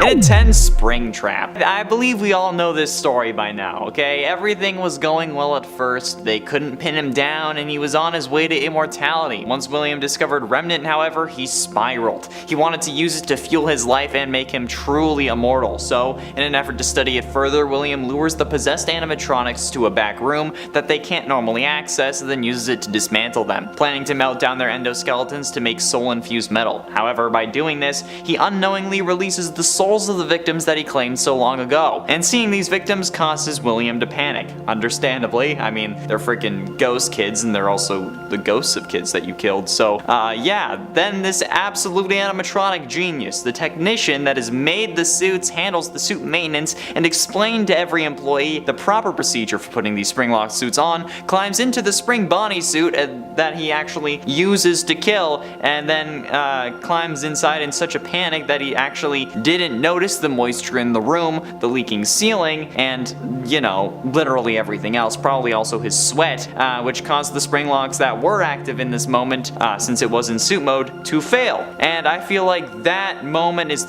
In a 10 Springtrap. I believe we all know this story by now, okay? Everything was going well at first, they couldn't pin him down, and he was on his way to immortality. Once William discovered Remnant, however, he spiraled. He wanted to use it to fuel his life and make him truly immortal, so in an effort to study it further, William lures the possessed animatronics to a back room that they can't normally access and then uses it to dismantle them, planning to melt down their endoskeletons to make soul-infused metal. However, by doing this, he unknowingly releases the souls of the victims that he claimed so long ago, and seeing these victims causes William to panic. Understandably, I mean, they're freaking ghost kids and they're also the ghosts of kids that you killed, so yeah, then this absolute animatronic genius, the technician that has made the suits, handles the suit maintenance, and explained to every employee the proper procedure for putting these Springlock suits on, climbs into the Spring Bonnie suit that he actually uses to kill, and then climbs inside in such a panic that he actually didn't notice the moisture in the room, the leaking ceiling, and, you know, literally everything else, probably also his sweat, which caused the Springlocks that were active in this moment, since it was in suit mode, to fail. And I feel like that moment is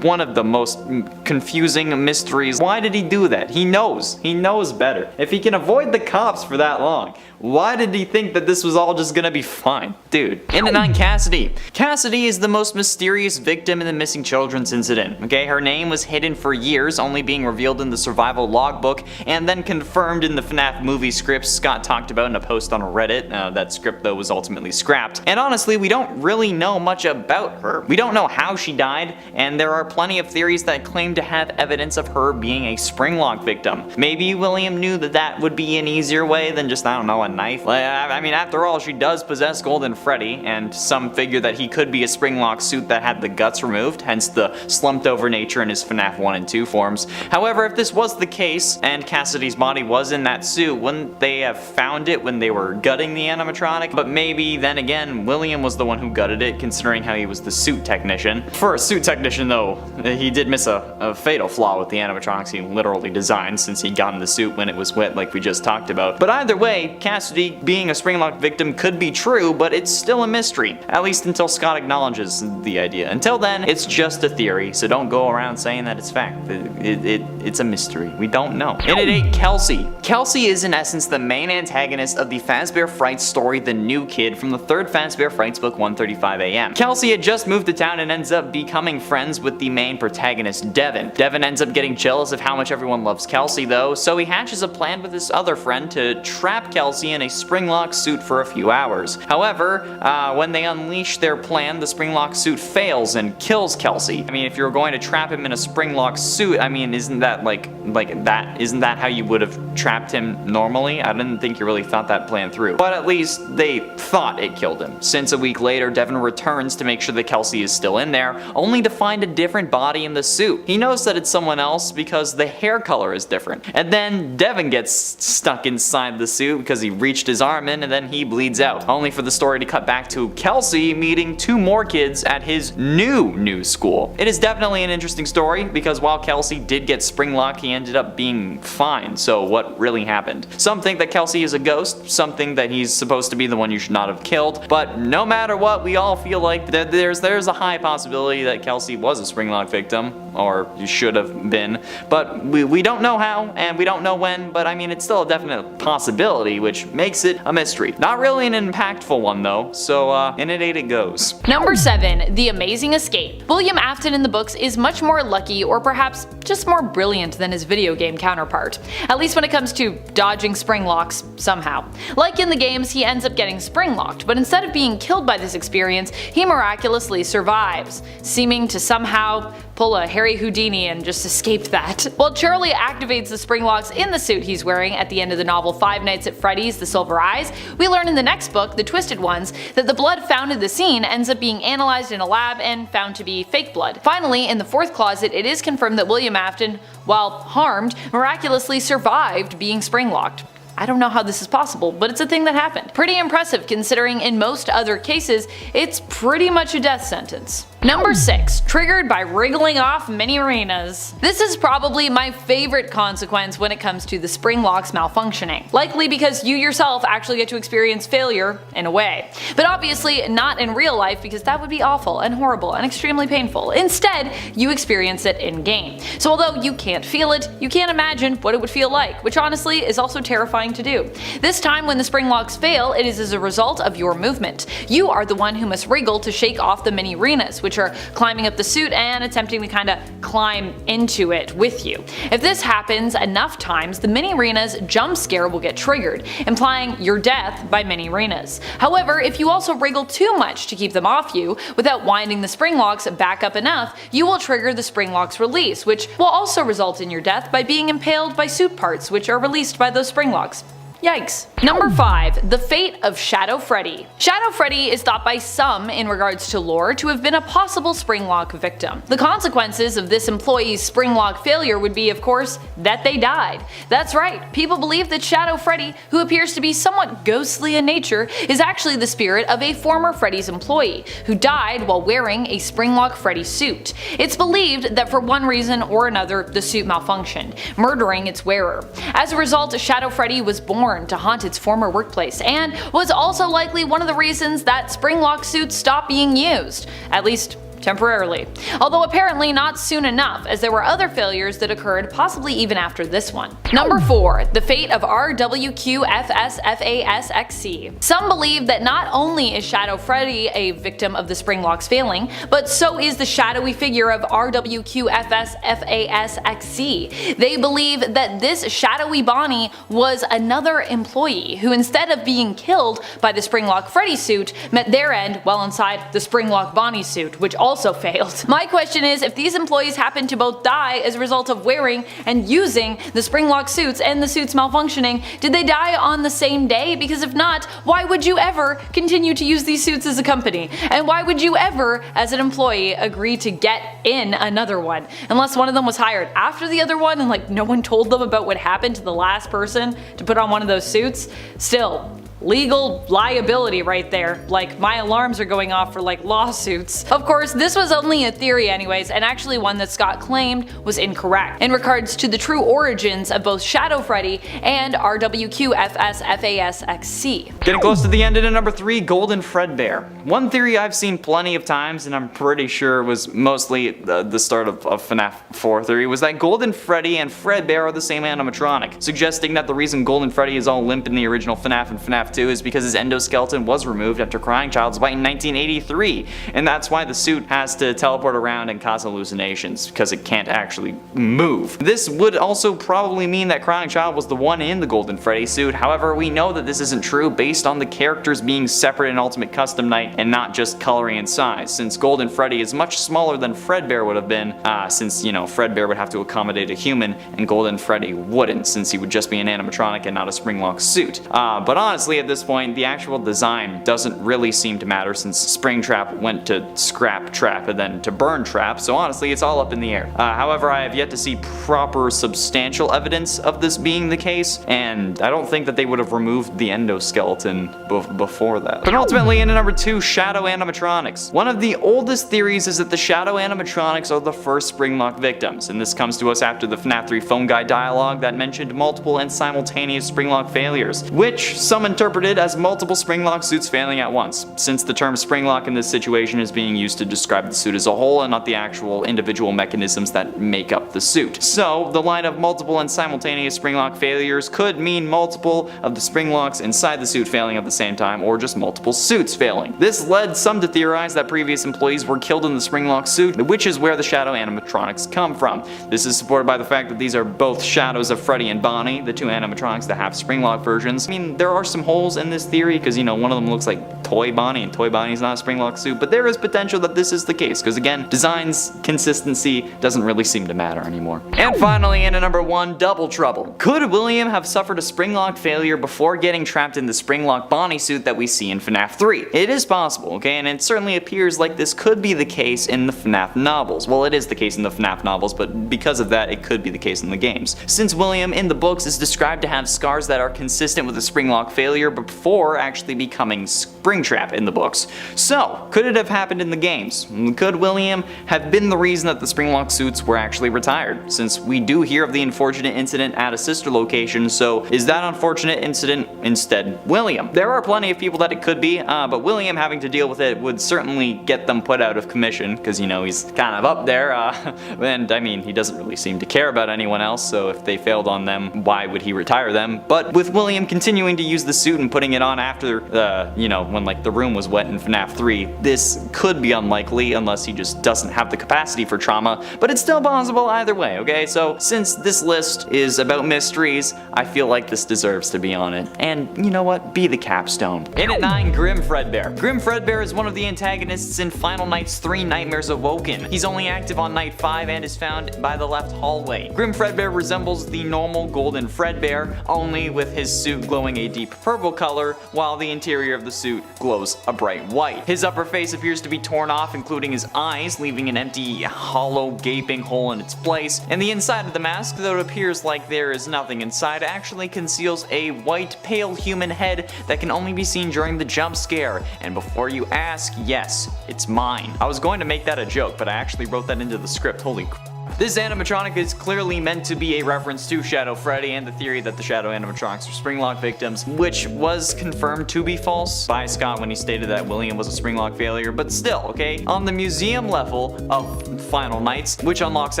one of the most confusing mysteries. Why did he do that? He knows better. If he can avoid the cops for that long, why did he think that this was all just gonna be fine? Dude. In at 9, Cassidy. Cassidy is the most mysterious victim in the missing children's incident. Okay, her name was hidden for years, only being revealed in the survival logbook and then confirmed in the FNAF movie script Scott talked about in a post on Reddit. That script though was ultimately scrapped. And honestly, we don't really know much about her. We don't know how she died, and there are plenty of theories that claim to have evidence of her being a Springlock victim. Maybe William knew that would be an easier way than just, I don't know, a knife. I mean, after all, she does possess Golden Freddy, and some figure that he could be a Springlock suit that had the guts removed, hence the slumped over nature in his FNAF 1 and 2 forms. However, if this was the case, and Cassidy's body was in that suit, wouldn't they have found it when they were gutting the animatronic? But maybe, then again, William was the one who gutted it, considering how he was the suit technician. For a suit technician though, he did miss a fatal flaw with the animatronics he literally designed, since he got in the suit when it was wet like we just talked about. But either way, Cassidy being a Springlock victim could be true, but it's still a mystery, at least until Scott acknowledges the idea. Until then, it's just a theory, so don't go around saying that it's fact. It's a mystery. We don't know. In at 8, Kelsey. Kelsey is in essence the main antagonist of the Fazbear Frights story The New Kid from the 3rd Fazbear Frights book 135 AM. Kelsey had just moved to town and ends up becoming friends with the main protagonist, Devin. Devin ends up getting jealous of how much everyone loves Kelsey though, so he hatches a plan with his other friend to trap Kelsey in a Springlock suit for a few hours. However, when they unleash their plan, the Springlock suit fails and kills Kelsey. I mean, if you're going to trap him in a Springlock suit, I mean, isn't that isn't that how you would have trapped him normally? I didn't think you really thought that plan through. But at least they thought it killed him, since a week later, Devin returns to make sure that Kelsey is still in there, only to find a different body in the suit. He knows that it's someone else because the hair color is different. And then Devin gets stuck inside the suit because he reached his arm in and then he bleeds out. Only for the story to cut back to Kelsey meeting 2 more kids at his new school. It is definitely an interesting story because while Kelsey did get Springlock, he ended up being fine. So what really happened? Some think that Kelsey is a ghost, some think that he's supposed to be the one you should not have killed, but no matter what, we all feel like that there's a high possibility that Kelsey was a Springlock victim, or you should have been, but we don't know how and we don't know when, but I mean, it's still a definite possibility, which makes it a mystery. Not really an impactful one though, so in at 8 it goes. Number 7, The Amazing Escape. William Afton in the books is much more lucky, or perhaps just more brilliant than his video game counterpart, at least when it comes to dodging Springlocks somehow. Like in the games, he ends up getting Springlocked, but instead of being killed by this experience, he miraculously survives, seeming to somehow pull a Harry Houdini and just escape that. While Charlie activates the Springlocks in the suit he's wearing at the end of the novel Five Nights at Freddy's The Silver Eyes, we learn in the next book, The Twisted Ones, that the blood found in the scene ends up being analyzed in a lab and found to be fake blood. Finally, in the 4th closet, it is confirmed that William Afton, while harmed, miraculously survived being Springlocked. I don't know how this is possible, but it's a thing that happened. Pretty impressive considering in most other cases, it's pretty much a death sentence. Number 6. Triggered by wriggling off mini arenas. This is probably my favorite consequence when it comes to the spring locks malfunctioning. Likely because you yourself actually get to experience failure in a way. But obviously not in real life because that would be awful and horrible and extremely painful. Instead, you experience it in game. So although you can't feel it, you can't imagine what it would feel like, which honestly is also terrifying to do. This time when the spring locks fail, it is as a result of your movement. You are the one who must wriggle to shake off the mini arenas, which are climbing up the suit and attempting to kinda climb into it with you. If this happens enough times, the mini arenas jump scare will get triggered, implying your death by mini arenas. However, if you also wriggle too much to keep them off you, without winding the spring locks back up enough, you will trigger the spring locks release, which will also result in your death by being impaled by suit parts which are released by those spring locks. Yikes. Number 5. The fate of Shadow Freddy. Shadow Freddy is thought by some, in regards to lore, to have been a possible springlock victim. The consequences of this employee's springlock failure would be, of course, that they died. That's right, people believe that Shadow Freddy, who appears to be somewhat ghostly in nature, is actually the spirit of a former Freddy's employee, who died while wearing a springlock Freddy suit. It's believed that for one reason or another the suit malfunctioned, murdering its wearer. As a result, Shadow Freddy was born to haunt its former workplace, and was also likely one of the reasons that springlock suits stopped being used, at least temporarily. Although apparently not soon enough, as there were other failures that occurred possibly even after this one. Number 4. The fate of RWQFSFASXC. Some believe that not only is Shadow Freddy a victim of the spring locks failing, but so is the shadowy figure of RWQFSFASXC. They believe that this shadowy Bonnie was another employee who, instead of being killed by the springlock Freddy suit, met their end while inside the springlock Bonnie suit, which also failed. My question is, if these employees happen to both die as a result of wearing and using the springlock suits and the suits malfunctioning, did they die on the same day? Because if not, why would you ever continue to use these suits as a company? And why would you ever, as an employee, agree to get in another one? Unless one of them was hired after the other one and like no one told them about what happened to the last person to put on one of those suits? Still, legal liability right there. Like, my alarms are going off for like lawsuits. Of course, this was only a theory anyways, and actually one that Scott claimed was incorrect in regards to the true origins of both Shadow Freddy and RWQFSFASXC. Getting close to the end in number 3, Golden Fredbear. One theory I've seen plenty of times, and I'm pretty sure it was mostly the start of FNAF 4 theory, was that Golden Freddy and Fredbear are the same animatronic, suggesting that the reason Golden Freddy is all limp in the original FNAF and FNAF 2 is because his endoskeleton was removed after Crying Child's bite in 1983, and that's why the suit has to teleport around and cause hallucinations, because it can't actually move. This would also probably mean that Crying Child was the one in the Golden Freddy suit. However, we know that this isn't true based on the characters being separate in Ultimate Custom Night and not just coloring and size, since Golden Freddy is much smaller than Fredbear would have been, since, you know, Fredbear would have to accommodate a human and Golden Freddy wouldn't, since he would just be an animatronic and not a springlock suit. But honestly, at this point, the actual design doesn't really seem to matter, since Springtrap went to Scrap Trap and then to Burn Trap, so honestly it's all up in the air. However, I have yet to see proper substantial evidence of this being the case, and I don't think that they would have removed the endoskeleton before that. But ultimately, in number 2, Shadow Animatronics. One of the oldest theories is that the Shadow Animatronics are the first Springlock victims, and this comes to us after the FNAF 3 phone guide dialogue that mentioned multiple and simultaneous Springlock failures, which some interpreted as multiple Springlock suits failing at once, since the term Springlock in this situation is being used to describe the suit as a whole and not the actual individual mechanisms that make up the suit. So, the line of multiple and simultaneous Springlock failures could mean multiple of the Springlocks inside the suit failing at the same time, or just multiple suits failing. This led some to theorize that previous employees were killed in the Springlock suit, which is where the Shadow Animatronics come from. This is supported by the fact that these are both shadows of Freddy and Bonnie, the two animatronics that have Springlock versions. I mean, there are some holes in this theory, because, you know, one of them looks like Toy Bonnie, and Toy Bonnie's not a Springlock suit, but there is potential that this is the case, because again, designs consistency doesn't really seem to matter anymore. And finally, in number 1, Double Trouble. Could William have suffered a Springlock failure before getting trapped in the Springlock Bonnie suit that we see in FNAF 3? It is possible, okay, and it certainly appears like this could be the case in the FNAF novels. Well, it is the case in the FNAF novels, but because of that, it could be the case in the games. Since William in the books is described to have scars that are consistent with a Springlock failure, Failure before actually becoming Springtrap in the books. So, could it have happened in the games? Could William have been the reason that the Springlock suits were actually retired? Since we do hear of the unfortunate incident at a sister location, so is that unfortunate incident instead William? There are plenty of people that it could be, but William having to deal with it would certainly get them put out of commission, because you know, he's kind of up there, and I mean, he doesn't really seem to care about anyone else, so if they failed on them, why would he retire them? But with William continuing to use the suit and putting it on after, you know, when like the room was wet in FNAF 3, this could be unlikely unless he just doesn't have the capacity for trauma, but it's still possible either way, okay? So since this list is about mysteries, I feel like this deserves to be on it. And you know what? Be the capstone. In at 9, Grim Fredbear. Grim Fredbear is one of the antagonists in Final Night's 3 Nightmares Awoken. He's only active on night 5 and is found by the left hallway. Grim Fredbear resembles the normal golden Fredbear, only with his suit glowing a deep purple color, while the interior of the suit glows a bright white. His upper face appears to be torn off, including his eyes, leaving an empty, hollow, gaping hole in its place, and the inside of the mask, though it appears like there is nothing inside, actually conceals a white, pale human head that can only be seen during the jump scare. And before you ask, yes, it's mine. I was going to make that a joke, but I actually wrote that into the script. Holy crap. This animatronic is clearly meant to be a reference to Shadow Freddy and the theory that the Shadow animatronics are Springlock victims, which was confirmed to be false by Scott when he stated that William was a Springlock failure, but still, okay? On the museum level of Final Nights, which unlocks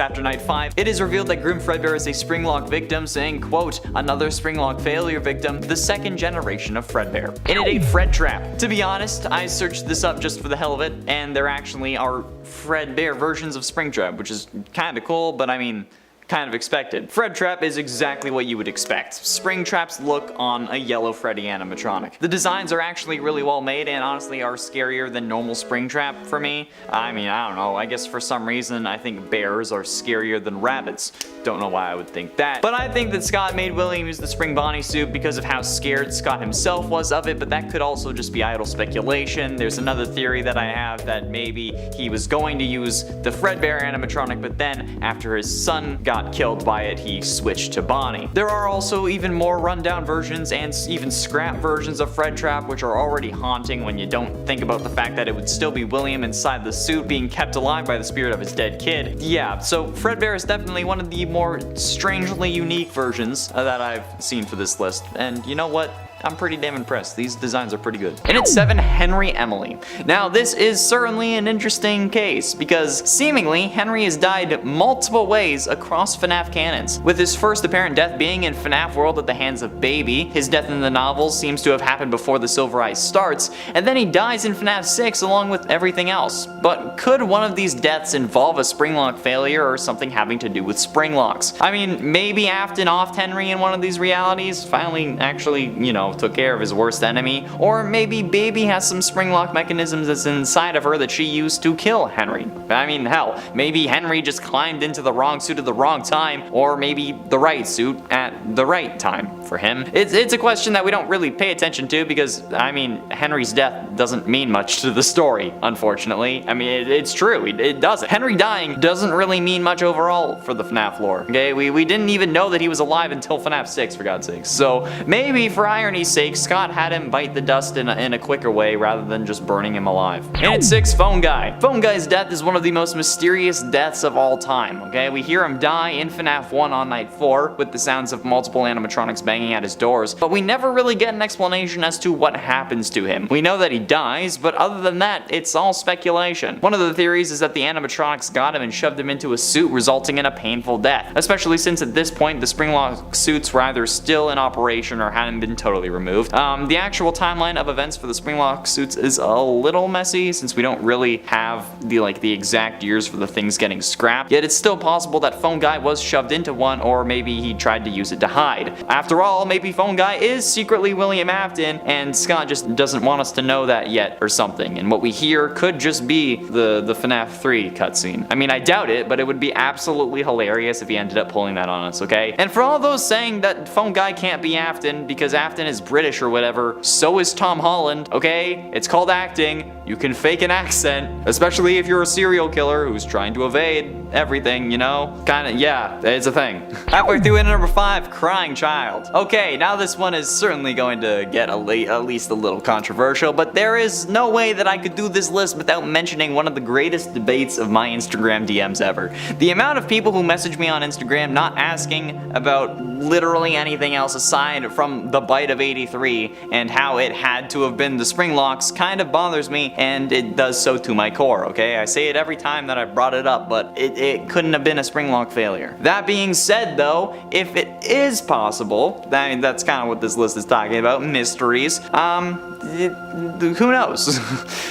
after night 5, it is revealed that Grim Fredbear is a Springlock victim, saying, quote, another Springlock failure victim, the second generation of Fredbear. In at 8, Fred Trap. To be honest, I searched this up just for the hell of it, and there actually are Fredbear versions of Springtrap, which is kinda cool, but I mean, kind of expected. Fred Trap is exactly what you would expect. Springtrap's look on a yellow Freddy animatronic. The designs are actually really well made and honestly are scarier than normal Springtrap for me. I mean, I don't know, I guess for some reason I think bears are scarier than rabbits. Don't know why I would think that. But I think that Scott made William use the Spring Bonnie suit because of how scared Scott himself was of it, but that could also just be idle speculation. There's another theory that I have that maybe he was going to use the Fredbear animatronic, but then after his son got killed by it, he switched to Bonnie. There are also even more rundown versions and even scrap versions of Fred Trap, which are already haunting when you don't think about the fact that it would still be William inside the suit being kept alive by the spirit of his dead kid. Yeah, so Fredbear is definitely one of the more strangely unique versions that I've seen for this list, and you know what? I'm pretty damn impressed. These designs are pretty good. And at 7, Henry Emily. Now this is certainly an interesting case because seemingly Henry has died multiple ways across FNAF canons, with his first apparent death being in FNAF World at the hands of Baby. His death in the novels seems to have happened before the Silver Eye starts, and then he dies in FNAF 6 along with everything else. But could one of these deaths involve a Springlock failure or something having to do with Springlocks? I mean, maybe Afton offed Henry in one of these realities, finally actually, you know, took care of his worst enemy, or maybe Baby has some Springlock mechanisms that's inside of her that she used to kill Henry. I mean, hell, maybe Henry just climbed into the wrong suit at the wrong time, or maybe the right suit at the right time for him. It's a question that we don't really pay attention to because, I mean, Henry's death doesn't mean much to the story, unfortunately. I mean, it's true, it doesn't. Henry dying doesn't really mean much overall for the FNAF lore, okay? We didn't even know that he was alive until FNAF 6, for God's sakes. So maybe for irony's sake, Scott had him bite the dust in a quicker way rather than just burning him alive. And at 6, Phone Guy. Phone Guy's death is one of the most mysterious deaths of all time, okay? We hear him die in FNAF 1 on night 4 with the sounds of multiple animatronics banging at his doors, but we never really get an explanation as to what happens to him. We know that he dies, but other than that, it's all speculation. One of the theories is that the animatronics got him and shoved him into a suit, resulting in a painful death, especially since at this point the Springlock suits were either still in operation or hadn't been totally removed. The actual timeline of events for the Springlock suits is a little messy since we don't really have the exact years for the things getting scrapped, yet it's still possible that Phone Guy was shoved into one, or maybe he tried to use it to hide. After all, maybe Phone Guy is secretly William Afton and Scott just doesn't want us to know that yet or something, and what we hear could just be the FNAF 3 cutscene. I mean, I doubt it, but it would be absolutely hilarious if he ended up pulling that on us, okay? And for all those saying that Phone Guy can't be Afton because Afton is British or whatever, so is Tom Holland, okay? It's called acting. you can fake an accent, especially if you're a serial killer who's trying to evade everything, you know? Kinda, yeah, it's a thing. Halfway through into number 5, Crying Child. Okay, now this one is certainly going to get at least a little controversial, but there is no way that I could do this list without mentioning one of the greatest debates of my Instagram DMs ever. The amount of people who message me on Instagram not asking about literally anything else aside from the bite of 83 and how it had to have been the Springlocks kind of bothers me, and it does so to my core, okay? I say it every time that I brought it up, but it couldn't have been a Springlock failure. That being said though, if it is possible, I mean, that's kind of what this list is talking about, mysteries, who knows?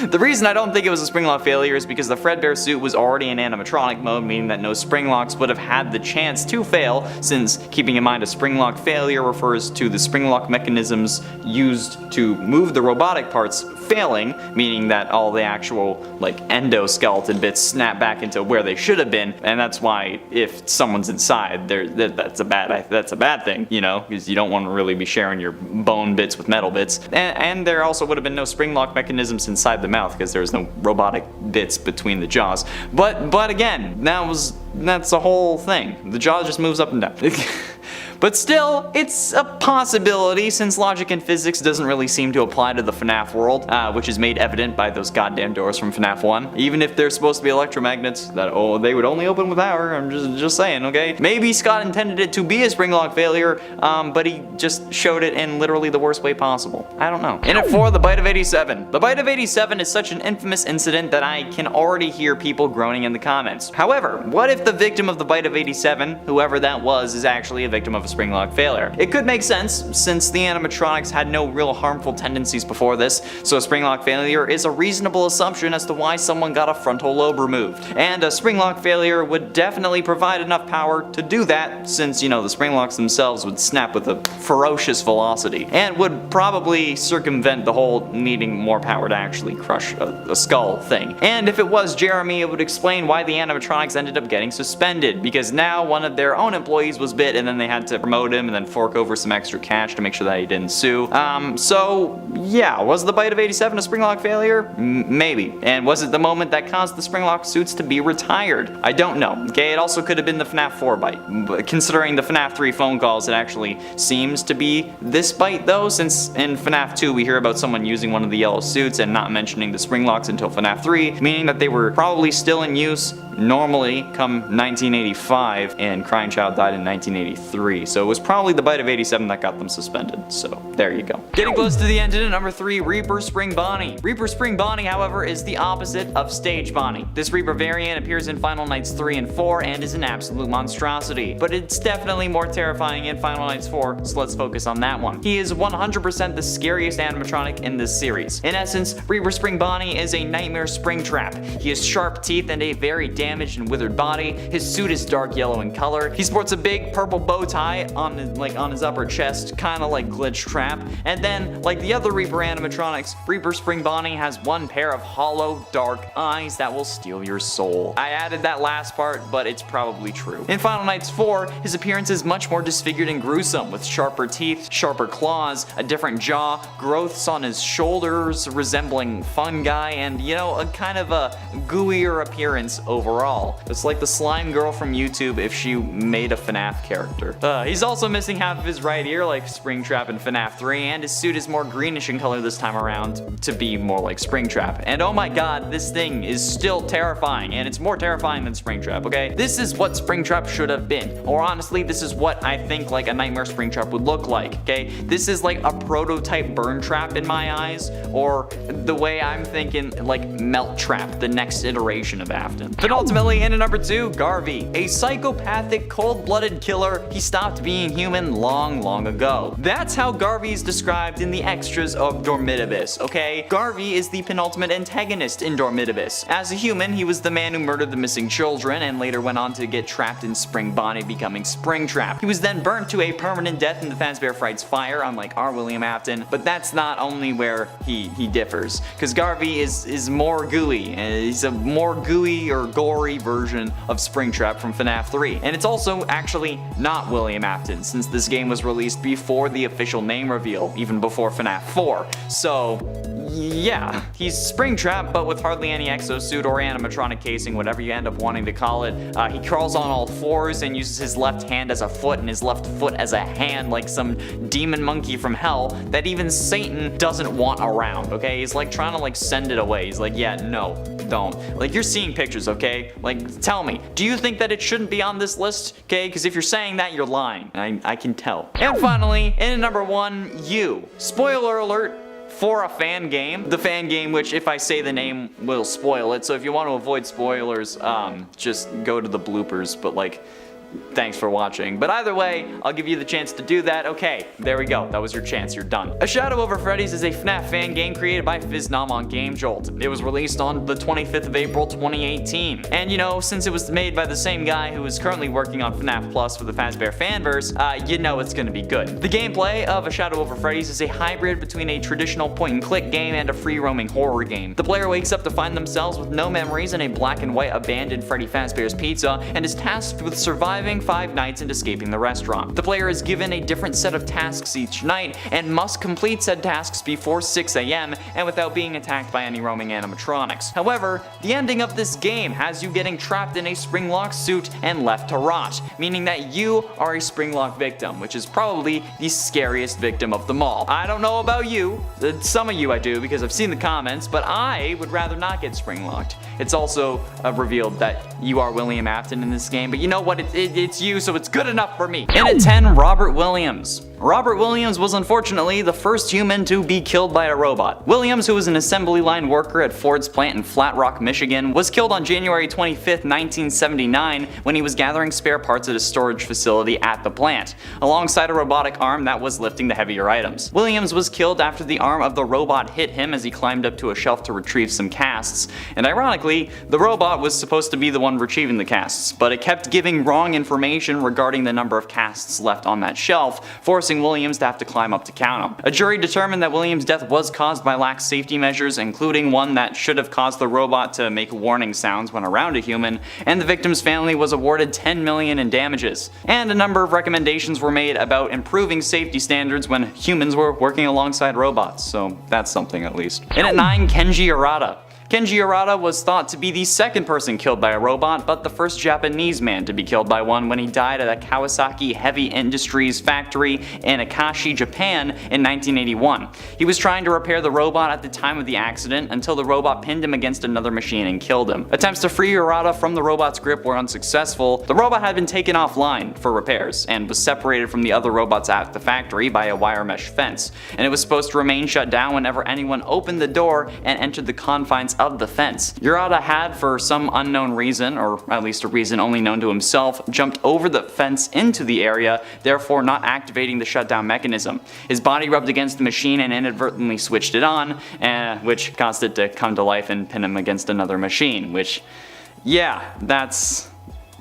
The reason I don't think it was a Springlock failure is because the Fredbear suit was already in animatronic mode, meaning that no Springlocks would have had the chance to fail, since keeping in mind a Springlock failure refers to the Springlock mechanisms used to move the robotic parts failing, meaning that all the actual like endoskeleton bits snap back into where they should have been, and that's why if someone's inside, that's a bad thing, you know, because you don't want to really be sharing your bone bits with metal bits, and there also would have been no Springlock mechanisms inside the mouth because there's no robotic bits between the jaws. But again, that's the whole thing. The jaw just moves up and down. But still, it's a possibility since logic and physics doesn't really seem to apply to the FNAF world, which is made evident by those goddamn doors from FNAF 1. Even if they're supposed to be electromagnets, they would only open with power, I'm just saying, okay? Maybe Scott intended it to be a Springlock failure, but he just showed it in literally the worst way possible. I don't know. In at 4, the Bite of 87. The Bite of 87 is such an infamous incident that I can already hear people groaning in the comments. However, what if the victim of the Bite of 87, whoever that was, is actually a victim of a Springlock failure? It could make sense since the animatronics had no real harmful tendencies before this, so a Springlock failure is a reasonable assumption as to why someone got a frontal lobe removed. And a Springlock failure would definitely provide enough power to do that, since, you know, the Springlocks themselves would snap with a ferocious velocity, and would probably circumvent the whole needing more power to actually crush a skull thing. And if it was Jeremy, it would explain why the animatronics ended up getting suspended, because now one of their own employees was bit and then they had to promote him and then fork over some extra cash to make sure that he didn't sue. So yeah, was the Bite of 87 a Springlock failure? Maybe. And was it the moment that caused the Springlock suits to be retired? I don't know. Okay, it also could have been the FNAF 4 bite. But considering the FNAF 3 phone calls, it actually seems to be this bite though, since in FNAF 2 we hear about someone using one of the yellow suits and not mentioning the Springlocks until FNAF 3, meaning that they were probably still in use normally come 1985, and Crying Child died in 1983, so it was probably the Bite of 87 that got them suspended, so there you go. Getting close to the end, in at number 3, Reaper Spring Bonnie. Reaper Spring Bonnie, however, is the opposite of Stage Bonnie. This Reaper variant appears in Final Nights 3 and 4 and is an absolute monstrosity, but it's definitely more terrifying in Final Nights 4, so let's focus on that one. He is 100% the scariest animatronic in this series. In essence, Reaper Spring Bonnie is a nightmare spring trap. He has sharp teeth and a very damaged and withered body. His suit is dark yellow in color. He sports a big purple bow tie on his upper chest, kind of like Glitch Trap. And then, like the other Reaper animatronics, Reaper Spring Bonnie has one pair of hollow, dark eyes that will steal your soul. I added that last part, but it's probably true. In Final Nights 4, his appearance is much more disfigured and gruesome, with sharper teeth, sharper claws, a different jaw, growths on his shoulders resembling fungi, and, you know, a kind of a gooier appearance overall. It's like the slime girl from YouTube if she made a FNAF character. He's also missing half of his right ear like Springtrap in FNAF 3, and his suit is more greenish in color this time around to be more like Springtrap. And oh my god, this thing is still terrifying, and it's more terrifying than Springtrap, okay? This is what Springtrap should have been, or honestly, this is what I think like a Nightmare Springtrap would look like, okay? This is like a prototype Burn Trap in my eyes, or the way I'm thinking, like Melt Trap, the next iteration of AFTON. But ultimately, in at number 2, Garvey. A psychopathic, cold-blooded killer, he stopped being human long ago. That's how Garvey is described in the extras of Dormitibus, okay? Garvey is the penultimate antagonist in Dormitibus. As a human, he was the man who murdered the missing children and later went on to get trapped in Spring Bonnie, becoming Springtrap. He was then burnt to a permanent death in the Fazbear Frights fire, unlike our William Afton, but that's not only where he differs, because Garvey is more gooey, and he's a more gooey or gory version of Springtrap from FNAF 3. And it's also actually not William Afton, since this game was released before the official name reveal, even before FNAF 4. So yeah, he's Springtrap, but with hardly any exosuit or animatronic casing, whatever you end up wanting to call it. He crawls on all fours and uses his left hand as a foot and his left foot as a hand, like some demon monkey from hell that even Satan doesn't want around, okay? He's like trying to like send it away. He's like, yeah, no, don't. Like, you're seeing pictures, okay? Like, tell me, do you think that it shouldn't be on this list, okay? Because if you're saying that, you're lying. I can tell. And finally, in at number 1, you. Spoiler alert for a fan game. The fan game, which if I say the name will spoil it, so if you want to avoid spoilers, just go to the bloopers, but like, thanks for watching. But either way, I'll give you the chance to do that. Okay, there we go. That was your chance. You're done. A Shadow Over Freddy's is a FNAF fan game created by Fiznam on Game Jolt. It was released on the 25th of April 2018. And you know, since it was made by the same guy who is currently working on FNAF Plus for the Fazbear Fanverse, you know it's gonna be good. The gameplay of A Shadow Over Freddy's is a hybrid between a traditional point-and-click game and a free-roaming horror game. The player wakes up to find themselves with no memories in a black and white abandoned Freddy Fazbear's Pizza and is tasked with surviving 5 nights and escaping the restaurant. The player is given a different set of tasks each night and must complete said tasks before 6 AM and without being attacked by any roaming animatronics. However, the ending of this game has you getting trapped in a springlock suit and left to rot, meaning that you are a springlock victim, which is probably the scariest victim of them all. I don't know about you, some of you I do because I've seen the comments, but I would rather not get springlocked. It's also revealed that you are William Afton in this game, but you know what, it's you, so it's good enough for me. In at 10, Robert Williams. Robert Williams was unfortunately the first human to be killed by a robot. Williams, who was an assembly line worker at Ford's plant in Flat Rock, Michigan, was killed on January 25, 1979 when he was gathering spare parts at a storage facility at the plant, alongside a robotic arm that was lifting the heavier items. Williams was killed after the arm of the robot hit him as he climbed up to a shelf to retrieve some casts, and ironically, the robot was supposed to be the one retrieving the casts, but it kept giving wrong information regarding the number of casts left on that shelf, forcing Williams to have to climb up to count them. A jury determined that Williams' death was caused by lax safety measures, including one that should have caused the robot to make warning sounds when around a human, and the victim's family was awarded $10 million in damages. And a number of recommendations were made about improving safety standards when humans were working alongside robots, so that's something at least. And at 9, Kenji Arata. Kenji Arata was thought to be the second person killed by a robot, but the first Japanese man to be killed by one when he died at a Kawasaki Heavy Industries factory in Akashi, Japan in 1981. He was trying to repair the robot at the time of the accident until the robot pinned him against another machine and killed him. Attempts to free Arata from the robot's grip were unsuccessful. The robot had been taken offline for repairs and was separated from the other robots at the factory by a wire mesh fence, and it was supposed to remain shut down whenever anyone opened the door and entered the confines of the fence. Arata had, for some unknown reason, or at least a reason only known to himself, jumped over the fence into the area, therefore not activating the shutdown mechanism. His body rubbed against the machine and inadvertently switched it on, which caused it to come to life and pin him against another machine, which, yeah, that's...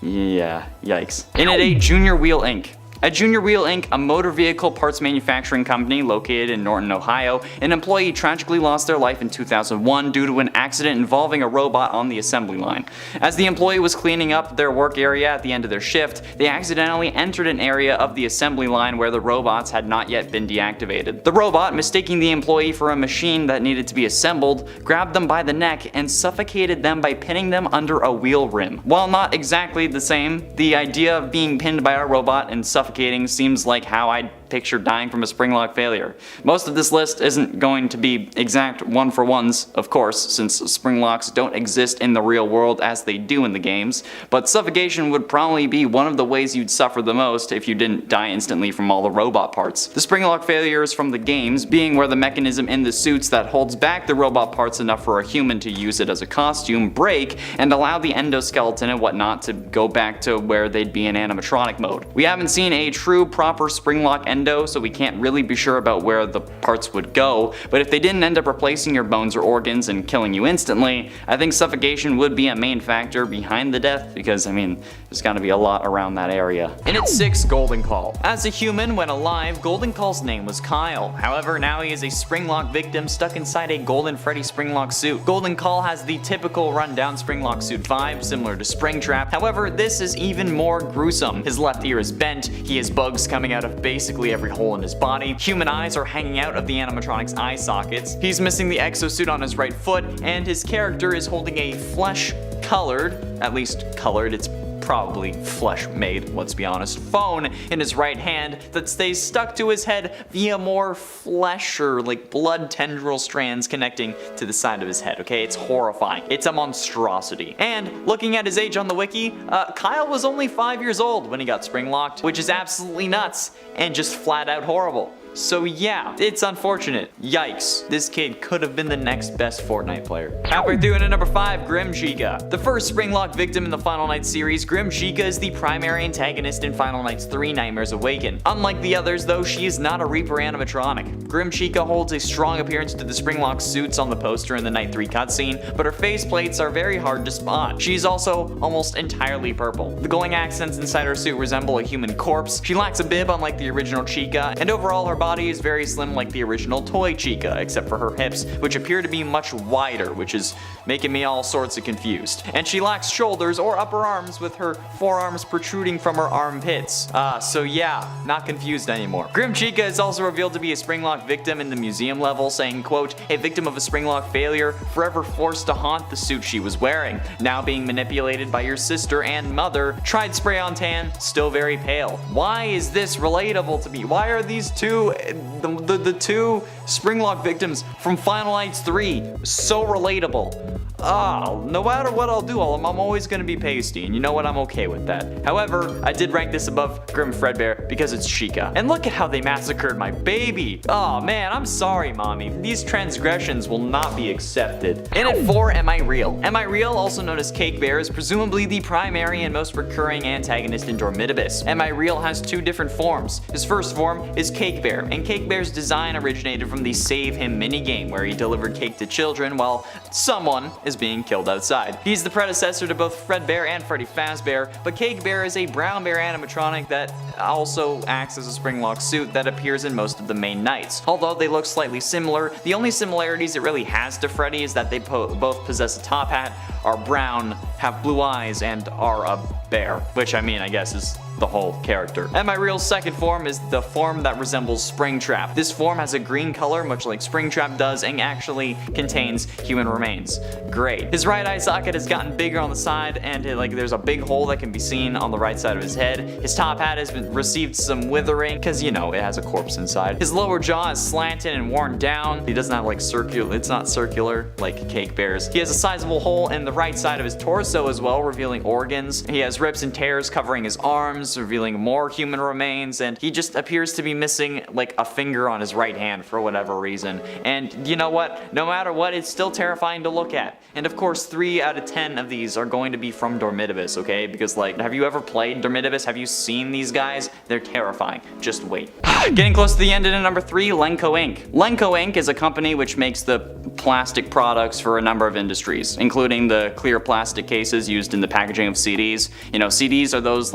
yeah, yikes. In at 8, Junior Wheel Inc. At Junior Wheel Inc., a motor vehicle parts manufacturing company located in Norton, Ohio, an employee tragically lost their life in 2001 due to an accident involving a robot on the assembly line. As the employee was cleaning up their work area at the end of their shift, they accidentally entered an area of the assembly line where the robots had not yet been deactivated. The robot, mistaking the employee for a machine that needed to be assembled, grabbed them by the neck and suffocated them by pinning them under a wheel rim. While not exactly the same, the idea of being pinned by a robot and suffocating seems like how I'd picture dying from a springlock failure. Most of this list isn't going to be exact one-for-ones, of course, since springlocks don't exist in the real world as they do in the games, but suffocation would probably be one of the ways you'd suffer the most if you didn't die instantly from all the robot parts. The springlock failures from the games being where the mechanism in the suits that holds back the robot parts enough for a human to use it as a costume break and allow the endoskeleton and whatnot to go back to where they'd be in animatronic mode. We haven't seen a true proper springlock endo, so we can't really be sure about where the parts would go, but if they didn't end up replacing your bones or organs and killing you instantly, I think suffocation would be a main factor behind the death, because I mean, there's gotta be a lot around that area. In at 6, Golden Call. As a human, when alive, Golden Call's name was Kyle. However, now he is a springlock victim stuck inside a Golden Freddy springlock suit. Golden Call has the typical rundown springlock suit vibe, similar to Springtrap. However, this is even more gruesome. His left ear is bent, he has bugs coming out of basically practically every hole in his body. Human eyes are hanging out of the animatronic's eye sockets. He's missing the exosuit on his right foot, and his character is holding a flesh-colored, at least colored, it's probably flesh-made, let's be honest, phone in his right hand that stays stuck to his head via more flesh or like blood tendril strands connecting to the side of his head, okay? It's horrifying. It's a monstrosity. And looking at his age on the wiki, Kyle was only 5 years old when he got spring-locked, which is absolutely nuts and just flat out horrible. So yeah, it's unfortunate. Yikes. This kid could have been the next best Fortnite player. Halfway through into number 5, Grim Chica. The first Springlock victim in the Final Night series, Grim Chica is the primary antagonist in Final Nights 3 Nightmares Awaken. Unlike the others though, she is not a Reaper animatronic. Grim Chica holds a strong appearance to the Springlock suits on the poster in the Night 3 cutscene, but her face plates are very hard to spot. She's also almost entirely purple. The glowing accents inside her suit resemble a human corpse. She lacks a bib unlike the original Chica, and overall her body is very slim like the original toy Chica, except for her hips, which appear to be much wider, which is making me all sorts of confused. And she lacks shoulders or upper arms, with her forearms protruding from her armpits. So yeah, not confused anymore. Grim Chica is also revealed to be a Springlock victim in the museum level, saying, quote, a victim of a Springlock failure, forever forced to haunt the suit she was wearing, now being manipulated by your sister and mother, tried spray on tan, still very pale. Why is this relatable to me? Why are these two the two Springlock victims from Final Nights 3 so relatable? No matter what I'll do, I'm always gonna be pasty, and you know what, I'm okay with that. However, I did rank this above Grim Fredbear because it's Chica. And look at how they massacred my baby! Oh man, I'm sorry, mommy. These transgressions will not be accepted. In at 4, Am I Real? Am I Real, also known as Cake Bear, is presumably the primary and most recurring antagonist in Dormitibus. Am I Real has two different forms. His first form is Cake Bear, and Cake Bear's design originated from the Save Him minigame, where he delivered cake to children while someone is being killed outside. He's the predecessor to both Fredbear and Freddy Fazbear, but Cake Bear is a brown bear animatronic that also acts as a Springlock suit that appears in most of the main nights. Although they look slightly similar, the only similarities it really has to Freddy is that they both possess a top hat, are brown, have blue eyes, and are a bear, which I mean, I guess is the whole character. Am I Real's second form is the form that resembles Springtrap. This form has a green color, much like Springtrap does, and actually contains human remains. Great. His right eye socket has gotten bigger on the side, and there's a big hole that can be seen on the right side of his head. His top hat has received some withering, because you know, it has a corpse inside. His lower jaw is slanted and worn down. He doesn't have it's not circular like Cake Bear's. He has a sizable hole in the right side of his torso as well, revealing organs. He has rips and tears covering his arms, revealing more human remains, and he just appears to be missing like a finger on his right hand for whatever reason. And you know what? No matter what, it's still terrifying to look at. And of course, 3 out of 10 of these are going to be from Dormitibus, okay? Because like, have you ever played Dormitibus? Have you seen these guys? They're terrifying. Just wait. Getting close to the end, in at number 3, Lenco Inc. Lenco Inc. is a company which makes the plastic products for a number of industries, including the clear plastic cases used in the packaging of CDs. You know, CDs are those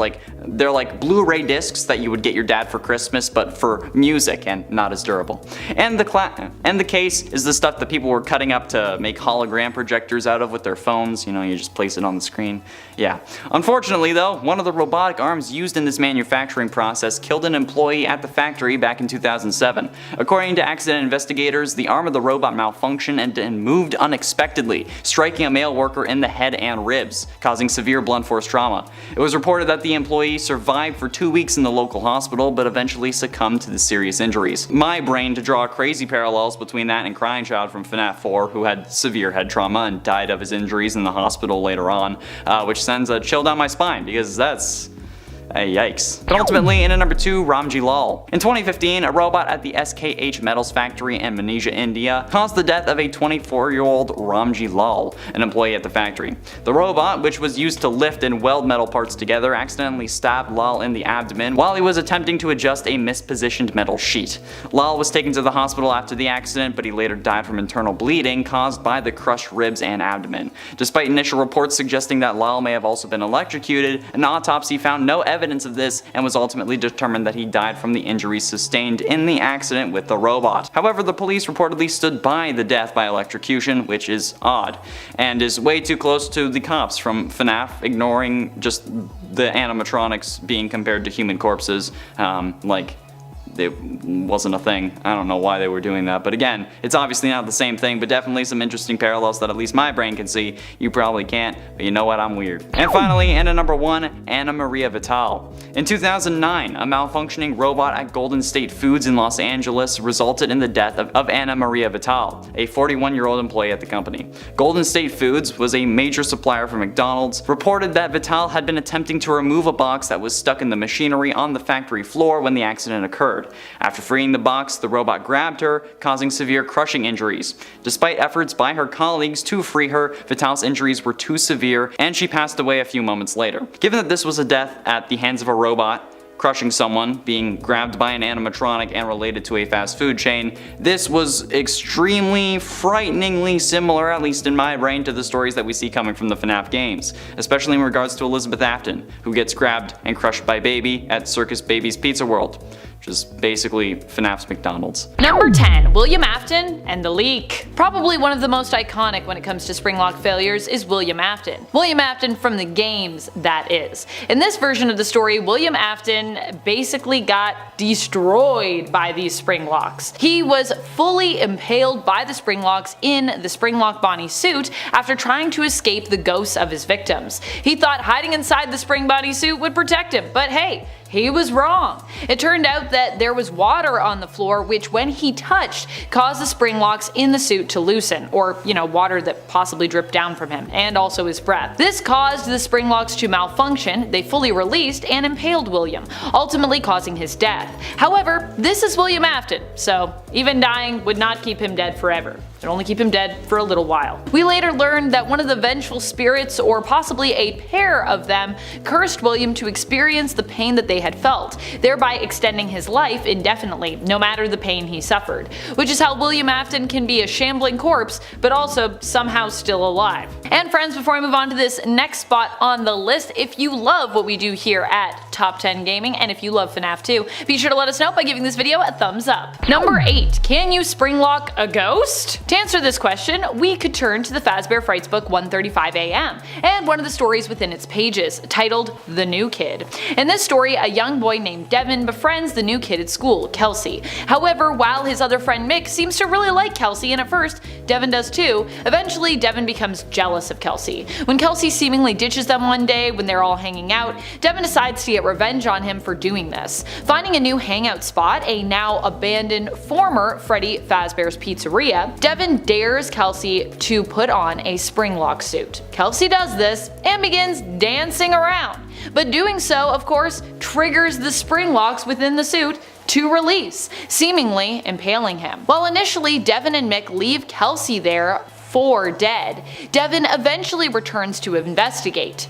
they're like Blu-ray discs that you would get your dad for Christmas, but for music and not as durable. And the case is the stuff that people were cutting up to make hologram projectors out of with their phones. You know, you just place it on the screen. Yeah. Unfortunately though, one of the robotic arms used in this manufacturing process killed an employee at the factory back in 2007. According to accident investigators, the arm of the robot malfunctioned and moved unexpectedly, striking a male worker in the head and ribs, causing severe blunt force trauma. It was reported that the employee survived for 2 weeks in the local hospital, but eventually succumbed to the serious injuries. My brain to draw crazy parallels between that and Crying Child from FNAF 4, who had severe head trauma and died of his injuries in the hospital later on, which sends a chill down my spine, because that's yikes. But ultimately, in at number 2, Ramji Lal. In 2015, a robot at the SKH Metals factory in Manesia, India, caused the death of a 24-year-old Ramji Lal, an employee at the factory. The robot, which was used to lift and weld metal parts together, accidentally stabbed Lal in the abdomen while he was attempting to adjust a mispositioned metal sheet. Lal was taken to the hospital after the accident, but he later died from internal bleeding caused by the crushed ribs and abdomen. Despite initial reports suggesting that Lal may have also been electrocuted, an autopsy found no evidence of this and was ultimately determined that he died from the injuries sustained in the accident with the robot. However, the police reportedly stood by the death by electrocution, which is odd, and is way too close to the cops from FNAF, ignoring just the animatronics being compared to human corpses. it wasn't a thing. I don't know why they were doing that, but again, it's obviously not the same thing, but definitely some interesting parallels that at least my brain can see. You probably can't, but you know what, I'm weird. And finally, and at number 1, Anna Maria Vital. In 2009, a malfunctioning robot at Golden State Foods in Los Angeles resulted in the death of Anna Maria Vital, a 41-year-old employee at the company. Golden State Foods was a major supplier for McDonald's, reported that Vital had been attempting to remove a box that was stuck in the machinery on the factory floor when the accident occurred. After freeing the box, the robot grabbed her, causing severe crushing injuries. Despite efforts by her colleagues to free her, Vital's injuries were too severe and she passed away a few moments later. Given that this was a death at the hands of a robot, crushing someone, being grabbed by an animatronic, and related to a fast food chain, this was extremely, frighteningly similar, at least in my brain, to the stories that we see coming from the FNAF games, especially in regards to Elizabeth Afton, who gets grabbed and crushed by Baby at Circus Baby's Pizza World, which is basically FNAF's McDonald's. Number 10, William Afton and the Leak. Probably one of the most iconic when it comes to Springlock failures is William Afton. William Afton from the games, that is. In this version of the story, William Afton basically got destroyed by these Springlocks. He was fully impaled by the Springlocks in the Springlock Bonnie suit after trying to escape the ghosts of his victims. He thought hiding inside the Spring Bonnie suit would protect him, but hey, he was wrong. It turned out that there was water on the floor which, when he touched, caused the Springlocks in the suit to loosen, or water that possibly dripped down from him, and also his breath. This caused the Springlocks to malfunction, they fully released and impaled William, ultimately causing his death. However, this is William Afton, so even dying would not keep him dead forever. It would only keep him dead for a little while. We later learned that one of the vengeful spirits, or possibly a pair of them, cursed William to experience the pain that they had felt, thereby extending his life indefinitely, no matter the pain he suffered. Which is how William Afton can be a shambling corpse, but also somehow still alive. And friends, before I move on to this next spot on the list, if you love what we do here at Top 10 Gaming, and if you love FNAF 2, be sure to let us know by giving this video a thumbs up. Number 8. Can you springlock a ghost? To answer this question, we could turn to the Fazbear Frights book 135 AM, and one of the stories within its pages, titled The New Kid. In this story, a young boy named Devin befriends the new kid at school, Kelsey. However, while his other friend Mick seems to really like Kelsey, and at first, Devin does too, eventually Devin becomes jealous of Kelsey. When Kelsey seemingly ditches them one day when they're all hanging out, Devin decides to get revenge on him for doing this. Finding a new hangout spot, a now abandoned former Freddy Fazbear's Pizzeria, Devin dares Kelsey to put on a Springlock suit. Kelsey does this and begins dancing around, but doing so, of course, triggers the Springlocks within the suit to release, seemingly impaling him. While initially Devin and Mick leave Kelsey there for dead, Devin eventually returns to investigate,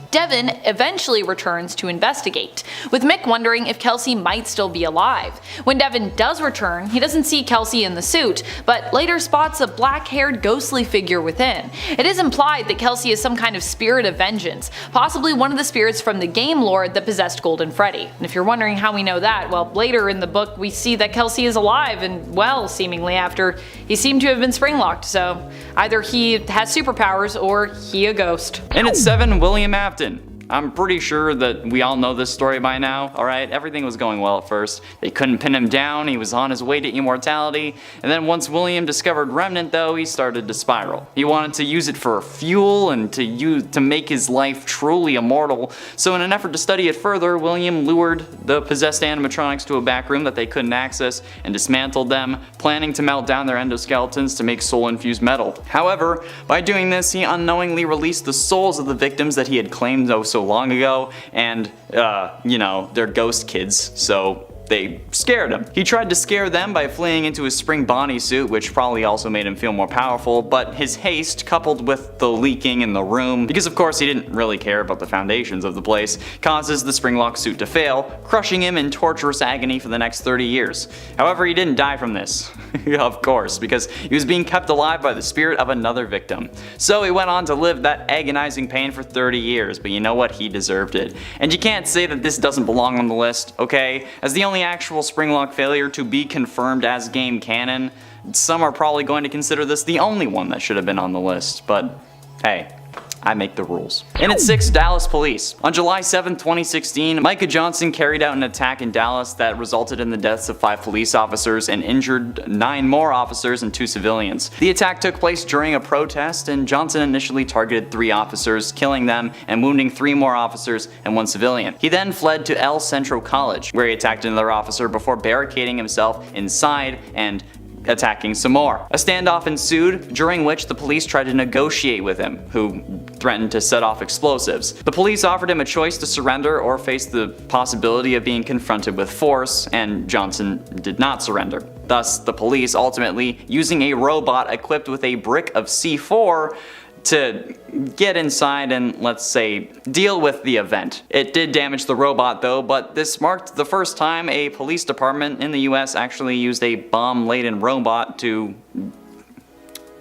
with Mick wondering if Kelsey might still be alive. When Devin does return, he doesn't see Kelsey in the suit, but later spots a black-haired ghostly figure within. It is implied that Kelsey is some kind of spirit of vengeance, possibly one of the spirits from the game lore that possessed Golden Freddy. And if you're wondering how we know that, well, later in the book we see that Kelsey is alive and well, seemingly, after he seemed to have been springlocked, so either he has superpowers or he a ghost. And it's 7, William Afton. I'm pretty sure that we all know this story by now, alright? Everything was going well at first. They couldn't pin him down, he was on his way to immortality, and then once William discovered Remnant though, he started to spiral. He wanted to use it for fuel and to make his life truly immortal, so in an effort to study it further, William lured the possessed animatronics to a back room that they couldn't access and dismantled them, planning to melt down their endoskeletons to make soul-infused metal. However, by doing this, he unknowingly released the souls of the victims that he had claimed so long ago, and they're ghost kids, so they scared him. He tried to scare them by fleeing into his Spring Bonnie suit, which probably also made him feel more powerful, but his haste, coupled with the leaking in the room, because of course he didn't really care about the foundations of the place, causes the Springlock suit to fail, crushing him in torturous agony for the next 30 years. However, he didn't die from this, of course, because he was being kept alive by the spirit of another victim. So he went on to live that agonizing pain for 30 years, but you know what? He deserved it. And you can't say that this doesn't belong on the list, okay? As the only actual Springlock failure to be confirmed as game canon, some are probably going to consider this the only one that should have been on the list, but hey, I make the rules. And at 6, Dallas police. On July 7, 2016, Micah Johnson carried out an attack in Dallas that resulted in the deaths of 5 police officers and injured 9 more officers and 2 civilians. The attack took place during a protest, and Johnson initially targeted 3 officers, killing them and wounding 3 more officers and 1 civilian. He then fled to El Centro College, where he attacked another officer before barricading himself inside and attacking some more. A standoff ensued, during which the police tried to negotiate with him, who threatened to set off explosives. The police offered him a choice to surrender or face the possibility of being confronted with force, and Johnson did not surrender. Thus, the police ultimately, using a robot equipped with a brick of C4, to get inside and, let's say, deal with the event. It did damage the robot though, but this marked the first time a police department in the US actually used a bomb-laden robot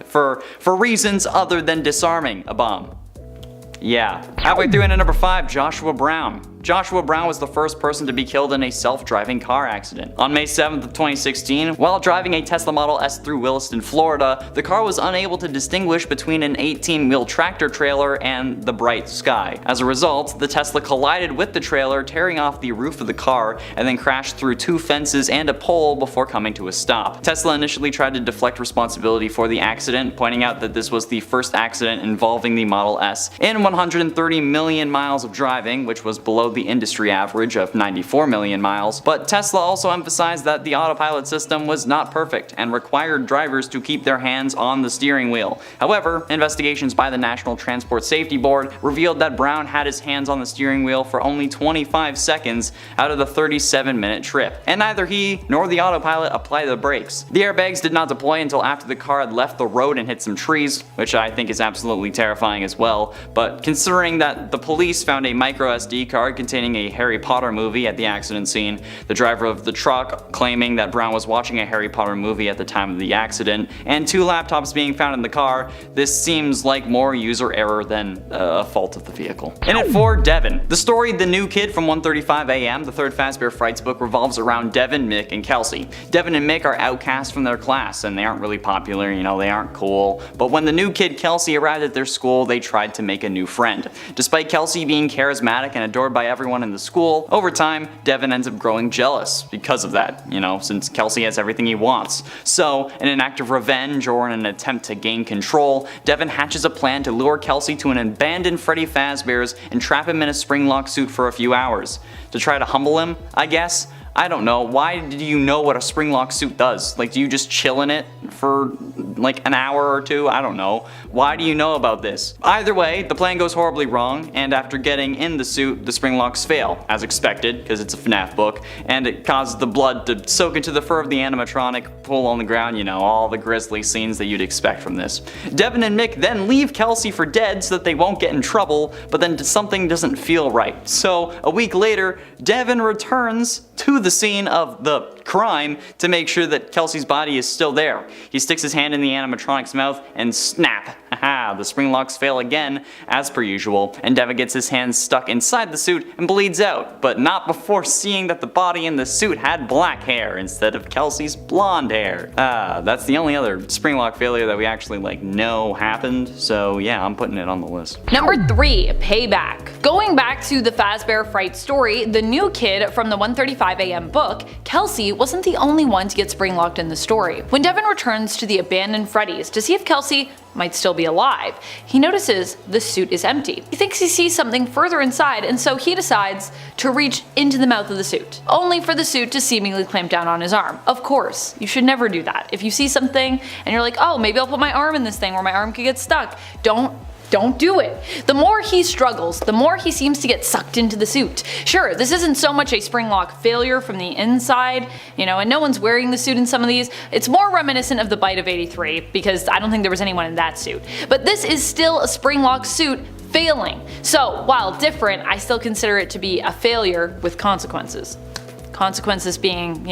for reasons other than disarming a bomb. Yeah. Halfway through into number 5, Joshua Brown. Joshua Brown was the first person to be killed in a self-driving car accident. On May 7th of 2016, while driving a Tesla Model S through Williston, Florida, the car was unable to distinguish between an 18-wheel tractor trailer and the bright sky. As a result, the Tesla collided with the trailer, tearing off the roof of the car, and then crashed through 2 fences and a pole before coming to a stop. Tesla initially tried to deflect responsibility for the accident, pointing out that this was the first accident involving the Model S in 130 million miles of driving, which was below the industry average of 94 million miles, but Tesla also emphasized that the autopilot system was not perfect and required drivers to keep their hands on the steering wheel. However, investigations by the National Transport Safety Board revealed that Brown had his hands on the steering wheel for only 25 seconds out of the 37-minute trip, and neither he nor the autopilot applied the brakes. The airbags did not deploy until after the car had left the road and hit some trees, which I think is absolutely terrifying as well, but considering that the police found a micro SD card containing a Harry Potter movie at the accident scene, the driver of the truck claiming that Brown was watching a Harry Potter movie at the time of the accident, and 2 laptops being found in the car, this seems like more user error than a fault of the vehicle. And at 4, Devin. The story The New Kid from 1:35 AM, the 3rd Fazbear Frights book, revolves around Devin, Mick, and Kelsey. Devin and Mick are outcasts from their class, and they aren't really popular, they aren't cool, but when the new kid Kelsey arrived at their school, they tried to make a new friend. Despite Kelsey being charismatic and adored by everyone in the school, over time, Devin ends up growing jealous because of that, since Kelsey has everything he wants. So, in an act of revenge or in an attempt to gain control, Devin hatches a plan to lure Kelsey to an abandoned Freddy Fazbear's and trap him in a springlock suit for a few hours. To try to humble him, I guess? I don't know. Why do you know what a springlock suit does? Do you just chill in it for an hour or 2? I don't know. Why do you know about this? Either way, the plan goes horribly wrong, and after getting in the suit, the springlocks fail, as expected, because it's a FNAF book, and it causes the blood to soak into the fur of the animatronic, pull on the ground, all the grisly scenes that you'd expect from this. Devin and Mick then leave Kelsey for dead so that they won't get in trouble, but then something doesn't feel right. So, a week later, Devin returns to the scene of the crime to make sure that Kelsey's body is still there. He sticks his hand in the animatronic's mouth and snap! Haha, the springlocks fail again, as per usual, and Devin gets his hand stuck inside the suit and bleeds out, but not before seeing that the body in the suit had black hair instead of Kelsey's blonde hair. That's the only other springlock failure that we actually know happened, so yeah, I'm putting it on the list. Number 3, Payback. Going back to the Fazbear Fright story, the new kid from the 1:35 AM book, Kelsey wasn't the only one to get springlocked in the story. When Devin returns to the abandoned Freddy's to see if Kelsey might still be alive, he notices the suit is empty. He thinks he sees something further inside, and so he decides to reach into the mouth of the suit, only for the suit to seemingly clamp down on his arm. Of course, you should never do that. If you see something and you're like, oh, maybe I'll put my arm in this thing where my arm could get stuck, don't do it. The more he struggles, the more he seems to get sucked into the suit. Sure, this isn't so much a springlock failure from the inside, and no one's wearing the suit in some of these. It's more reminiscent of the Bite of 83, because I don't think there was anyone in that suit. But this is still a springlock suit failing. So, while different, I still consider it to be a failure with consequences. Consequences being,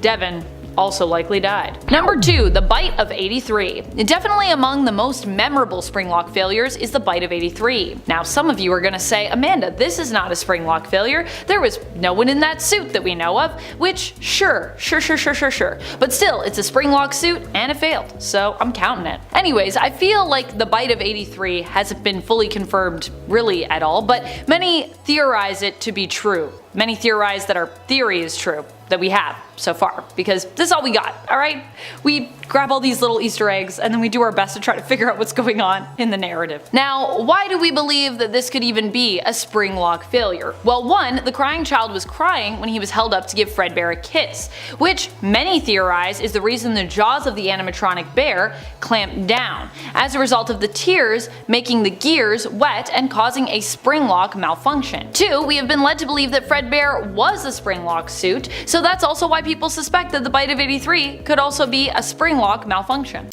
Devin also likely died. Number 2. The Bite of 83. Definitely among the most memorable Springlock failures is the Bite of 83. Now some of you are gonna say, Amanda, this is not a Springlock failure, there was no one in that suit that we know of, which sure, but still it's a Springlock suit and it failed, so I'm counting it. Anyways, I feel like the Bite of 83 hasn't been fully confirmed really at all, but many theorize it to be true. Many theorize that our theory is true, that we have so far, because this is all we got, alright? We grab all these little Easter eggs and then we do our best to try to figure out what's going on in the narrative. Now, why do we believe that this could even be a Springlock failure? Well, one, the crying child was crying when he was held up to give Fredbear a kiss, which many theorize is the reason the jaws of the animatronic bear clamped down, as a result of the tears making the gears wet and causing a Springlock malfunction. 2, we have been led to believe that Fredbear was a Springlock suit, so that's also why people suspect that the Bite of 83 could also be a Springlock malfunction.